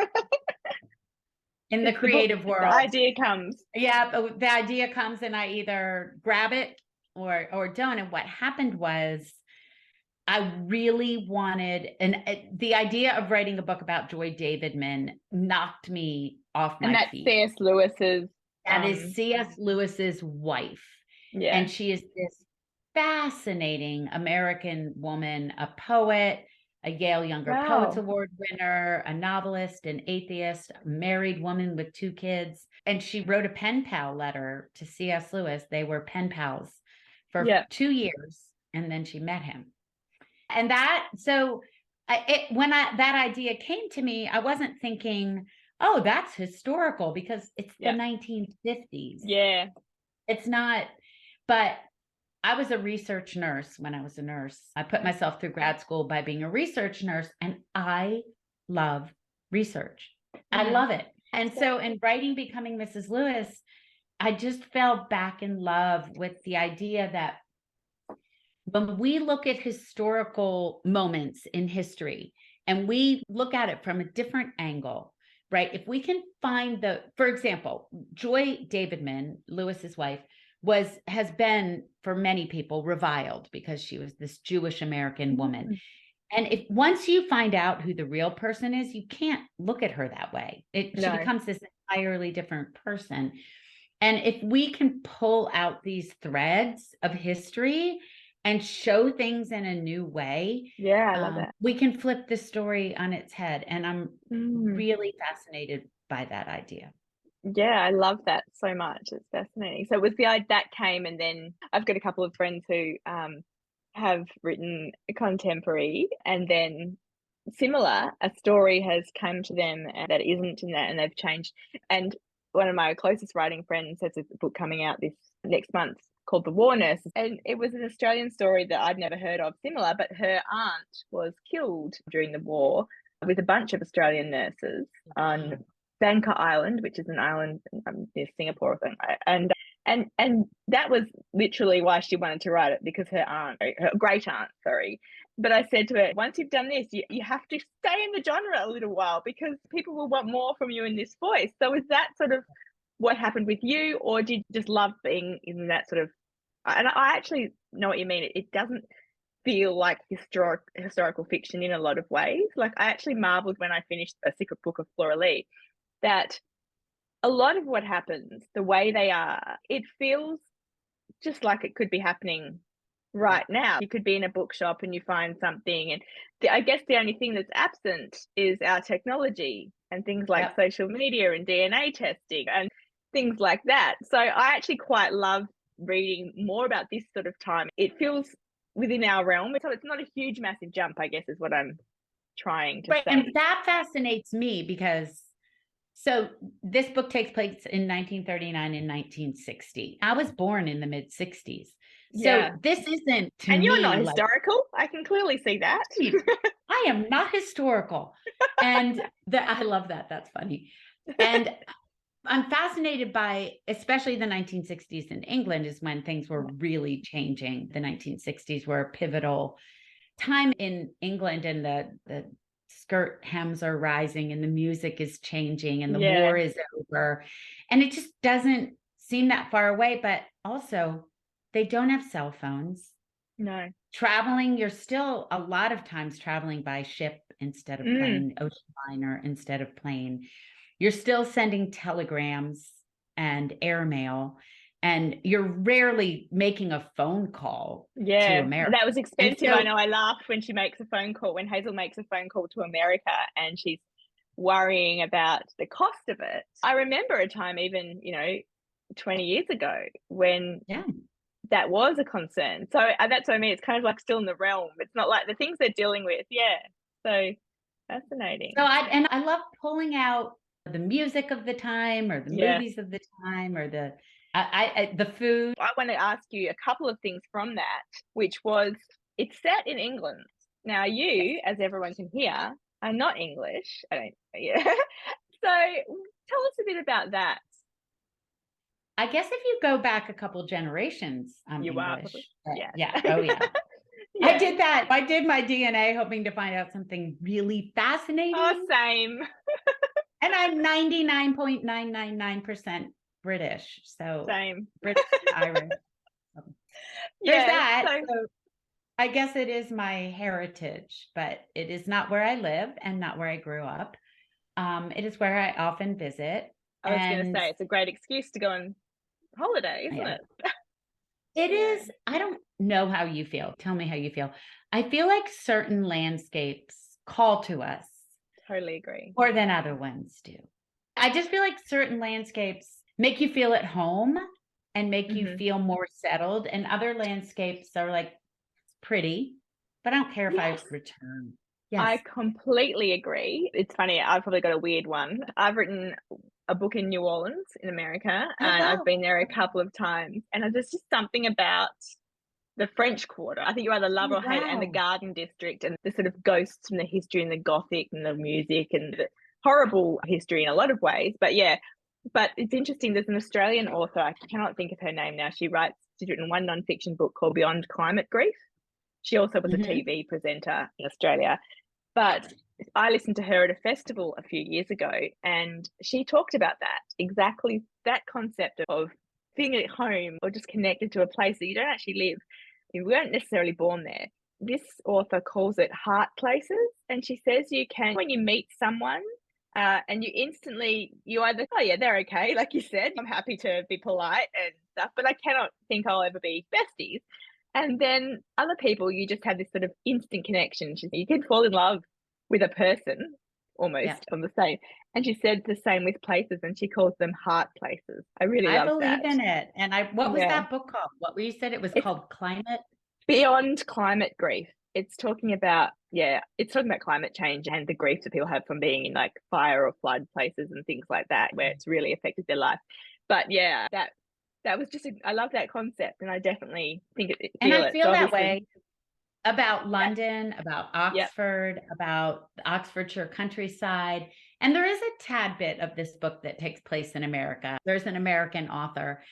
In the creative world. The idea comes. Yeah, the idea comes and I either grab it or don't. And what happened was I really wanted, and the idea of writing a book about Joy Davidman knocked me off my feet. And that's C.S. Lewis's. That is C.S. Lewis's wife. Yeah. And she is this fascinating American woman, a poet, a Yale Younger Poets Award winner, a novelist, an atheist, a married woman with 2 kids. And she wrote a pen pal letter to C.S. Lewis. They were pen pals for 2 years. and then she met him. And that idea came to me, I wasn't thinking, oh, that's historical, because it's the 1950s. Yeah. It's not, but I was a research nurse when I was a nurse. I put myself through grad school by being a research nurse, and I love research. I love it. And so in writing Becoming Mrs. Lewis, I just fell back in love with the idea that when we look at historical moments in history and we look at it from a different angle, right? If we can find for example, Joy Davidman, Lewis's wife, has been for many people reviled because she was this Jewish American woman. And once you find out who the real person is, you can't look at her that way. She becomes this entirely different person. And if we can pull out these threads of history and show things in a new way, I love that. We can flip the story on its head. And I'm really fascinated by that idea. Yeah, I love that so much. It's fascinating. So it was the idea that came, and then I've got a couple of friends who have written contemporary, and then similar, a story has come to them that isn't in that, and they've changed. And one of my closest writing friends has a book coming out this next month called The War Nurse, and it was an Australian story that I'd never heard of similar, but her aunt was killed during the war with a bunch of Australian nurses on Bangkok Island, which is an island near Singapore, I think. And that was literally why she wanted to write it, because her great aunt, But I said to her, once you've done this, you have to stay in the genre a little while, because people will want more from you in this voice. So is that sort of what happened with you, or did you just love being in that sort of? And I actually know what you mean. It doesn't feel like historical fiction in a lot of ways. Like, I actually marveled when I finished A Secret Book of Flora Lee, that a lot of what happens, the way they are, it feels just like it could be happening right now. You could be in a bookshop and you find something, and I guess the only thing that's absent is our technology and things like social media and DNA testing and things like that. So I actually quite love reading more about this sort of time. It feels within our realm, so it's not a huge, massive jump, I guess, is what I'm trying to say. And that fascinates me, because so this book takes place in 1939 and 1960. I was born in the mid 60s. So this isn't to and you're me, not historical. I can clearly see that. I am not historical. And I love that. That's funny. And I'm fascinated by, especially the 1960s in England is when things were really changing. The 1960s were a pivotal time in England, and the skirt hems are rising and the music is changing and the war is over. And it just doesn't seem that far away. But also, they don't have cell phones. No. Traveling, you're still a lot of times traveling by ship instead of plane, ocean liner instead of plane. You're still sending telegrams and airmail, and you're rarely making a phone call to America. That was expensive. I know. I laughed when she makes a phone call, when Hazel makes a phone call to America, and she's worrying about the cost of it. I remember a time, even 20 years ago, when that was a concern. So that's what I mean. It's kind of like still in the realm. It's not like the things they're dealing with. So fascinating. So I love pulling out the music of the time, or the movies of the time, or the food. I want to ask you a couple of things from that, which was, it's set in England. Now, you, as everyone can hear, are not English. So tell us a bit about that. I guess if you go back a couple generations, I'm English. Oh yeah. I did that. I did my DNA hoping to find out something really fascinating. Oh, same. And I'm 99.999% British. So same. British and Irish. There's that. So I guess it is my heritage, but it is not where I live and not where I grew up. It is where I often visit. I was going to say, it's a great excuse to go on holiday, isn't it? It is. I don't know how you feel. Tell me how you feel. I feel like certain landscapes call to us. Totally agree. More than other ones do. I just feel like certain landscapes make you feel at home and make you feel more settled. And other landscapes are like, pretty, but I don't care if I return. Yes. I completely agree. It's funny, I've probably got a weird one. I've written a book in New Orleans in America, and I've been there a couple of times, and there's just something about the French Quarter. I think you either love or hate it, and the Garden District, and the sort of ghosts and the history and the Gothic and the music and the horrible history in a lot of ways. But yeah, but it's interesting. There's an Australian author, I cannot think of her name now. She's written one nonfiction book called Beyond Climate Grief. She also was a TV presenter in Australia. But I listened to her at a festival a few years ago, and she talked about that, exactly that concept of feeling at home or just connected to a place that you don't actually live. We weren't necessarily born there. This author calls it heart places. And she says you can, when you meet someone and you instantly, you either, oh yeah, they're okay. Like you said, I'm happy to be polite and stuff, but I cannot think I'll ever be besties. And then other people, you just have this sort of instant connection. You can fall in love with a person almost on the same. And she said the same with places, and she calls them heart places. I really love that. I believe in it. And what was that book called? What you said it was called? Climate? Beyond Climate Grief. It's talking about, climate change and the grief that people have from being in like fire or flood places and things like that, where it's really affected their life. But yeah, that was just, I love that concept, and I definitely think it. And I feel that way about London, about Oxford, about the Oxfordshire countryside. And there is a tad bit of this book that takes place in America. There's an American author.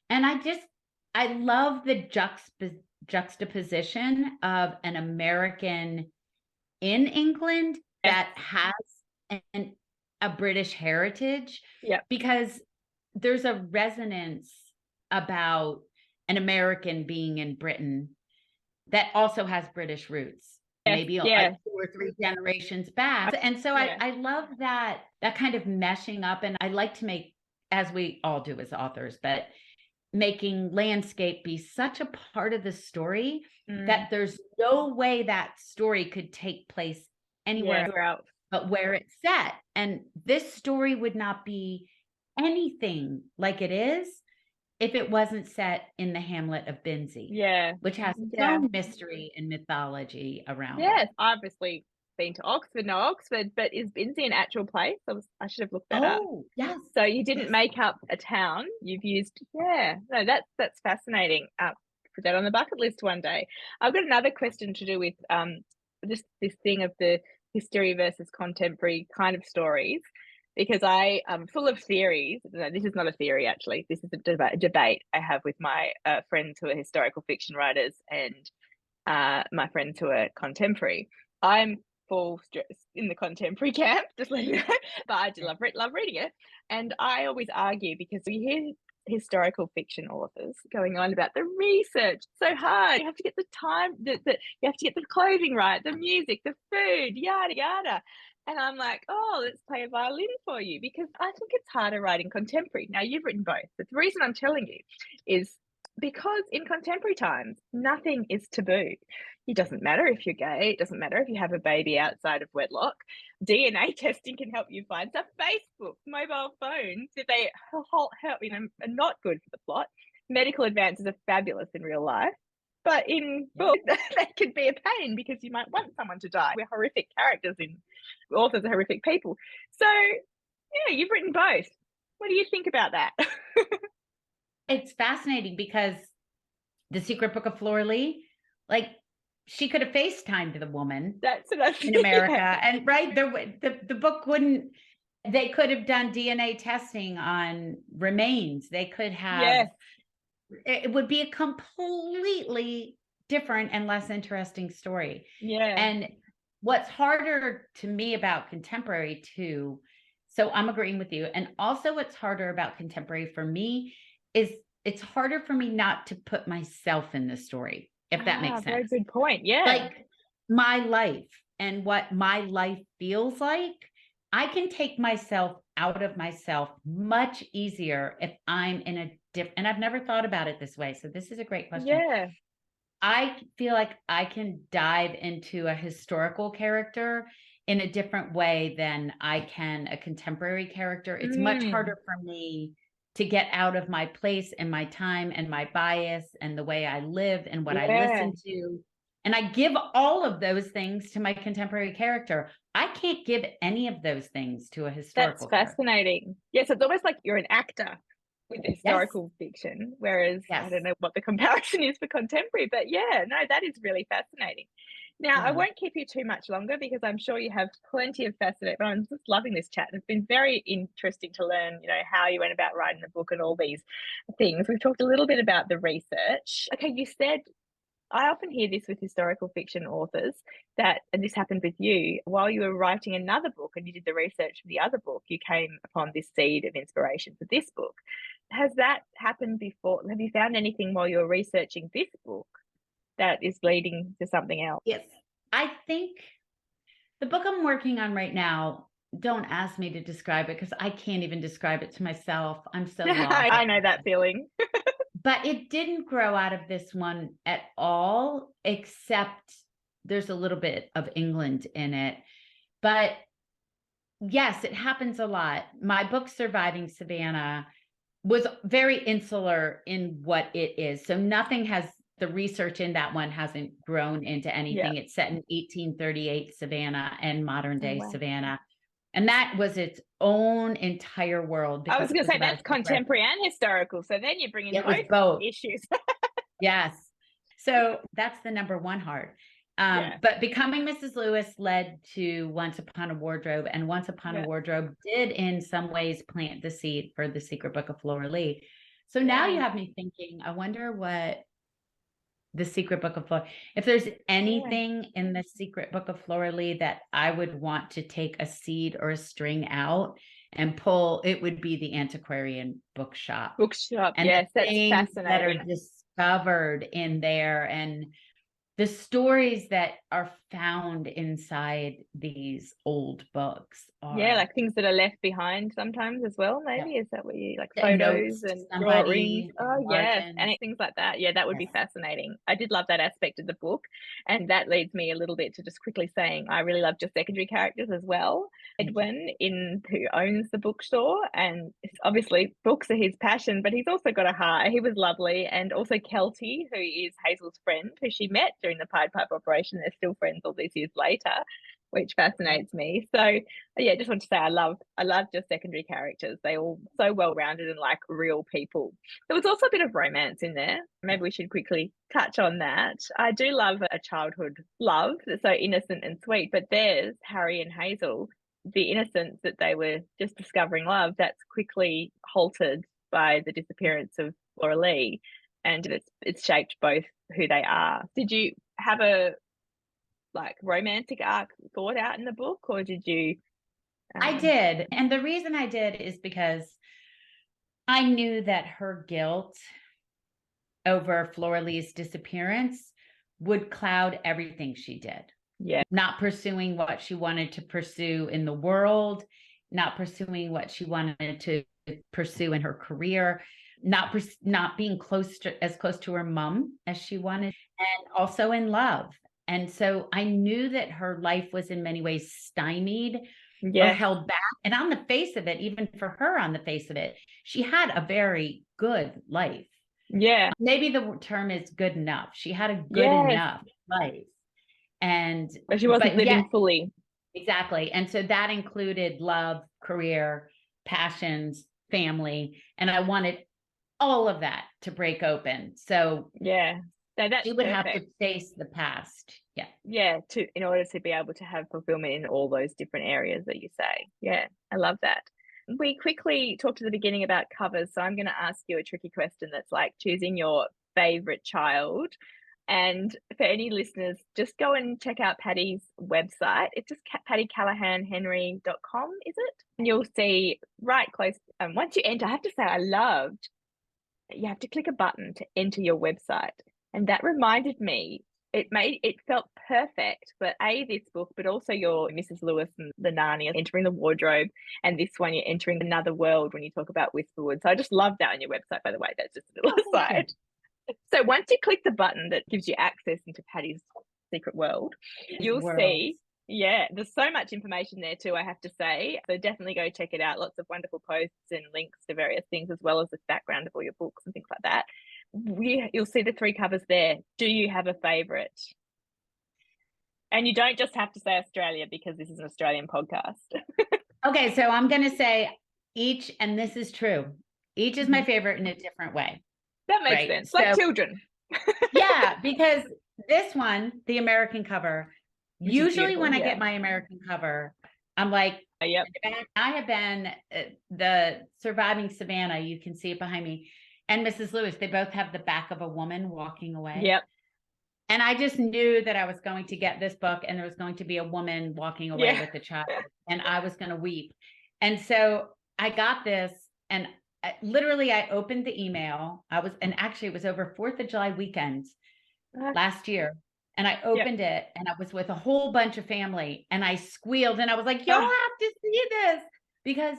And I love the juxtaposition of an American in England that has a British heritage. Yeah. Because there's a resonance about an American being in Britain that also has British roots, maybe like 2 or 3 generations back. And so I love that kind of meshing up. And I like to make, as we all do as authors, but making landscape be such a part of the story that there's no way that story could take place anywhere else but where it's set. And this story would not be anything like it is if it wasn't set in the hamlet of Binsey, which has its own mystery and mythology around it. Obviously been to Oxford, but is Binsey an actual place? I should have looked that up. Yes. So you didn't make up a town. You've used, that's fascinating. Put that on the bucket list one day. I've got another question to do with just this thing of the history versus contemporary kind of stories, because I am full of theories. No, this is not a theory, actually. This is a debate I have with my friends who are historical fiction writers and my friends who are contemporary. I'm full in the contemporary camp, just letting you know, but I do love reading it. And I always argue, because we hear historical fiction authors going on about the research, so hard. You have to get the time, you have to get the clothing right, the music, the food, yada, yada. And I'm like, let's play a violin for you, because I think it's harder writing contemporary. Now, you've written both, but the reason I'm telling you is because in contemporary times, nothing is taboo. It doesn't matter if you're gay. It doesn't matter if you have a baby outside of wedlock. DNA testing can help you find stuff. Facebook, mobile phones, if they help, are not good for the plot. Medical advances are fabulous in real life. But in books, that could be a pain, because you might want someone to die. We're horrific characters, authors are horrific people. So, you've written both. What do you think about that? It's fascinating, because The Secret Book of Flora Lee, she could have FaceTimed the woman in America. And the book wouldn't, they could have done DNA testing on remains. They could have, it would be a completely different and less interesting story. Yeah. And what's harder to me about contemporary too, so I'm agreeing with you. And also what's harder about contemporary for me is it's harder for me not to put myself in the story, if that makes sense. Very good point. Yeah. Like my life and what my life feels like, I can take myself out of myself much easier if I'm in a different, and I've never thought about it this way. So this is a great question. Yeah. I feel like I can dive into a historical character in a different way than I can a contemporary character. It's much harder for me to get out of my place and my time and my bias and the way I live and what I listen to. And I give all of those things to my contemporary character. I can't give any of those things to a historical That's fascinating. Yes, it's almost like you're an actor with historical fiction, whereas I don't know what the comparison is for contemporary, but yeah, no, that is really fascinating. Now, I won't keep you too much longer because I'm sure you have plenty of fascinating, but I'm just loving this chat. It's been very interesting to learn, how you went about writing the book and all these things. We've talked a little bit about the research. Okay, you said, I often hear this with historical fiction authors that, and this happened with you, while you were writing another book and you did the research for the other book, you came upon this seed of inspiration for this book. Has that happened before? Have you found anything while you're researching this book that is leading to something else? Yes. I think the book I'm working on right now, don't ask me to describe it because I can't even describe it to myself. I'm so lost. I know that feeling. But it didn't grow out of this one at all, except there's a little bit of England in it. But yes, it happens a lot. My book, Surviving Savannah, was very insular in what it is. So nothing has, the research in that one hasn't grown into anything. It's set in 1838 Savannah and modern day Savannah. And that was its own entire world. I was going to say that's contemporary and historical. So then you bring in both issues. Yes. So that's the number one heart. But Becoming Mrs. Lewis led to Once Upon a Wardrobe, and Once Upon a Wardrobe did in some ways plant the seed for The Secret Book of Flora Lee. So now you have me thinking, I wonder what The Secret Book of Flora, if there's anything in The Secret Book of Flora Lee that I would want to take a seed or a string out and pull, it would be the antiquarian bookshop. And yes, that's fascinating. That are discovered in there, and the stories that are found inside these old books are, like things that are left behind sometimes as well, maybe. Is that what you like, photos and drawings? And things like that. That would be fascinating. I did love that aspect of the book, and that leads me a little bit to just quickly saying I really loved your secondary characters as well. Edwin, who owns the bookstore, and obviously books are his passion, but he's also got a heart. He was lovely. And also Kelty, who is Hazel's friend, who she met during the Pied Piper operation. They're still friends all these years later, which fascinates me. So just want to say I loved your secondary characters. They all so well rounded and like real people. There was also a bit of romance in there. Maybe we should quickly touch on that. I do love a childhood love that's so innocent and sweet, but there's Harry and Hazel, the innocence that they were just discovering love, that's quickly halted by the disappearance of Flora Lee, and it's shaped both who they are. Did you have a romantic arc thought out in the book, or did you? I did, and the reason I did is because I knew that her guilt over Flora Lee's disappearance would cloud everything she did. Not pursuing what she wanted to pursue in the world, not pursuing what she wanted to pursue in her career, not being as close to her mom as she wanted, and also in love. And so I knew that her life was in many ways stymied or held back. And on the face of it, even for her on the face of it, she had a very good life. Maybe the term is good enough. She had a good enough life. But she wasn't living fully. Exactly. And so that included love, career, passions, family. And I wanted all of that to break open. So that's she would have to face the past. In order to be able to have fulfillment in all those different areas that you say. I love that. We quickly talked at the beginning about covers, so I'm going to ask you a tricky question that's like choosing your favorite child. And for any listeners, just go and check out Patti's website. It's just PattiCallahanHenry.com, is it? And you'll see right close. Once you enter, I have to say, I loved, you have to click a button to enter your website. And that reminded me, it felt perfect for this book, but also your Mrs. Lewis and the Narnia, entering the wardrobe. And this one, you're entering another world when you talk about Whisperwood. So I just love that on your website, by the way. That's just a little aside. So once you click the button that gives you access into Patti's secret world, you'll see, there's so much information there too, I have to say. So definitely go check it out. Lots of wonderful posts and links to various things, as well as the background of all your books and things like that. You'll see the 3 covers there. Do you have a favorite? And you don't just have to say Australia because this is an Australian podcast. Okay, so I'm going to say each, and this is true. Each is my favorite in a different way. That makes sense. Like children. Yeah, because this one, the American cover, Which usually when I get my American cover, I'm like, yep. I have been the Surviving Savannah. You can see it behind me. And Mrs. Lewis, they both have the back of a woman walking away. Yep. And I just knew that I was going to get this book and there was going to be a woman walking away with a child and I was going to weep. And so I got this and literally I opened the email. Actually it was over 4th of July weekend last year. And I opened it and I was with a whole bunch of family and I squealed and I was like, y'all have to see this because,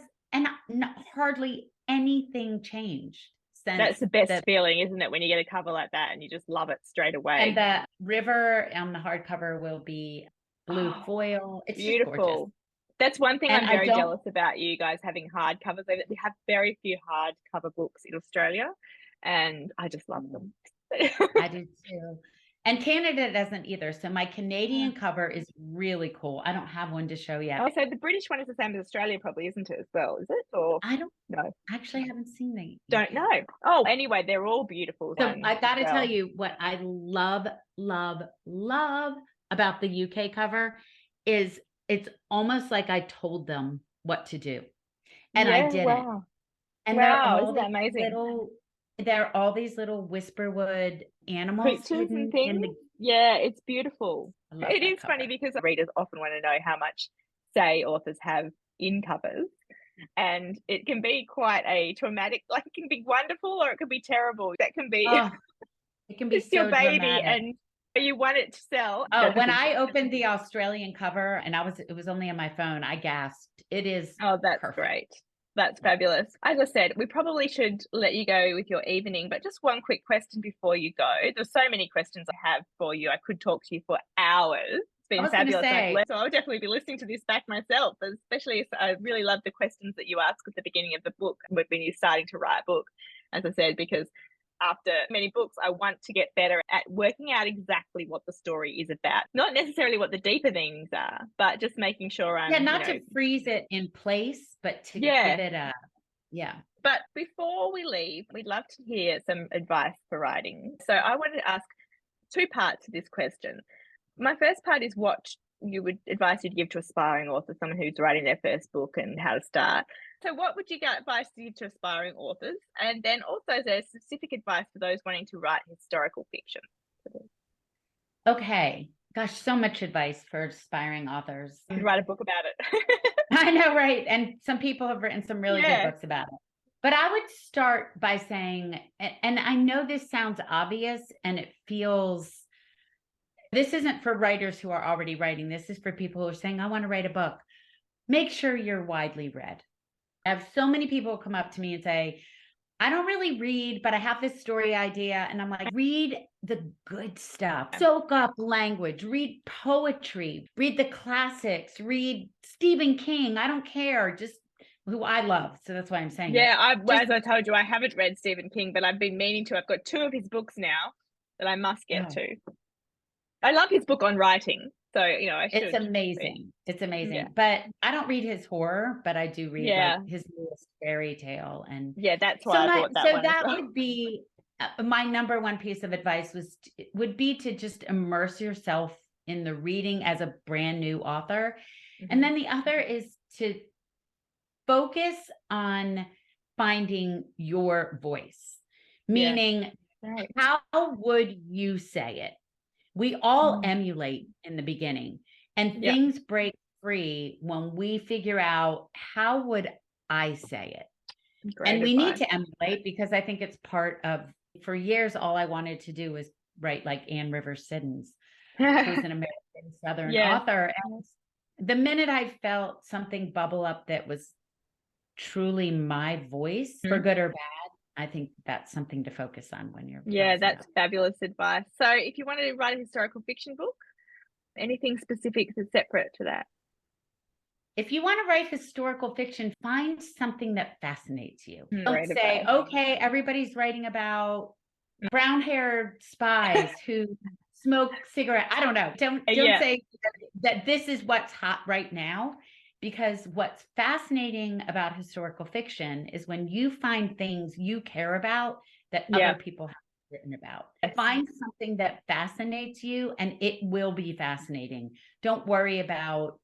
hardly anything changed. That's the best feeling, isn't it? When you get a cover like that and you just love it straight away. And the river on the hardcover will be blue foil. It's beautiful. That's one thing I'm very jealous about you guys having hardcovers. We have very few hardcover books in Australia and I just love them. I do too. And Canada doesn't either. So my Canadian cover is really cool. I don't have one to show yet. Oh, so the British one is the same as Australia probably, isn't it, as well? Is it? Or I don't know. Actually haven't seen them. Don't know. Oh, anyway, they're all beautiful. So I got to tell you what I love, love, love about the UK cover is it's almost like I told them what to do. And I didn't. Wow. And isn't that amazing? There are all these little whisperwood animals pictures and things. It's beautiful. It is funny because readers often want to know how much say authors have in covers, and it can be quite a traumatic. Like it can be wonderful or it can be terrible. That can be it can be it's so your baby dramatic. And you want it to sell. When I opened the Australian cover and it was only on my phone, I gasped. It is that's perfect. Great. That's fabulous. As I said, we probably should let you go with your evening, but just one quick question before you go. There's so many questions I have for you. I could talk to you for hours. It's been fabulous. So I'll definitely be listening to this back myself, especially I really love the questions that you ask at the beginning of the book when you're starting to write a book, as I said, because after many books, I want to get better at working out exactly what the story is about. Not necessarily what the deeper things are, but just making sure I'm... not to freeze it in place, but to give it a... Yeah. But before we leave, we'd love to hear some advice for writing. So I wanted to ask 2 parts to this question. My first part is what you would advise you'd give to aspiring authors, someone who's writing their first book and how to start. So what would you advise to give to aspiring authors? And then also is there specific advice for those wanting to write historical fiction? Okay. Gosh, so much advice for aspiring authors. You could write a book about it. I know, right? And some people have written some really good books about it. But I would start by saying, and I know this sounds obvious and it feels, this isn't for writers who are already writing. This is for people who are saying, I want to write a book. Make sure you're widely read. I have so many people come up to me and say, I don't really read, but I have this story idea. And I'm like, read the good stuff, soak up language, read poetry, read the classics, read Stephen King. I don't care, just who I love. So that's why I'm saying as I told you, I haven't read Stephen King, but I've been meaning to. I've got 2 of his books now that I must get to. I love his book on writing. So, I should. It's amazing. It's amazing. Yeah. But I don't read his horror, but I do read his newest fairy tale. And that's why I bought that one. So that would be my number one piece of advice would be to just immerse yourself in the reading as a brand new author. Mm-hmm. And then the other is to focus on finding your voice, meaning how would you say it? We all emulate in the beginning and things break free when we figure out how would I say it. Great and we need to emulate because I think it's part of, for years, all I wanted to do was write like Anne Rivers Siddons, who's an American Southern author. And the minute I felt something bubble up that was truly my voice, for good or bad, I think that's something to focus on when you're that's fabulous advice. So if you wanted to write a historical fiction book, anything specific that's separate to that? If you want to write historical fiction, find something that fascinates you. Don't say, okay, everybody's writing about brown-haired spies who smoke cigarette. I don't know. Don't say that this is what's hot right now, because what's fascinating about historical fiction is when you find things you care about that other people have written about. Find something that fascinates you and it will be fascinating. Don't worry about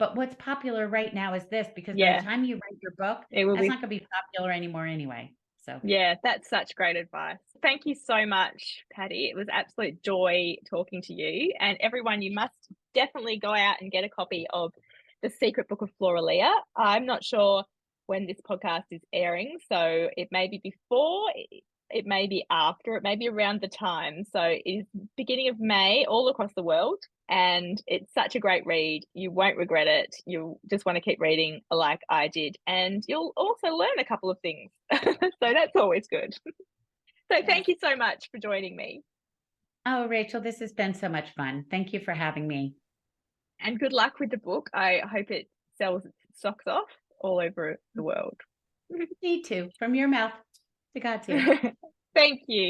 but what's popular right now is this, because by the time you write your book, that's not going to be popular anymore anyway. So yeah, that's such great advice. Thank you so much, Patti. It was absolute joy talking to you. And everyone, you must definitely go out and get a copy of The Secret Book of Flora. I'm not sure when this podcast is airing, so it may be before, it may be after, it may be around the time. So it is beginning of May all across the world. And it's such a great read. You won't regret it. You'll just want to keep reading like I did. And you'll also learn a couple of things. So that's always good. So thank you so much for joining me. Oh, Rachael, this has been so much fun. Thank you for having me. And good luck with the book. I hope it sells its socks off all over the world. Me too. From your mouth to God's ears. Thank you.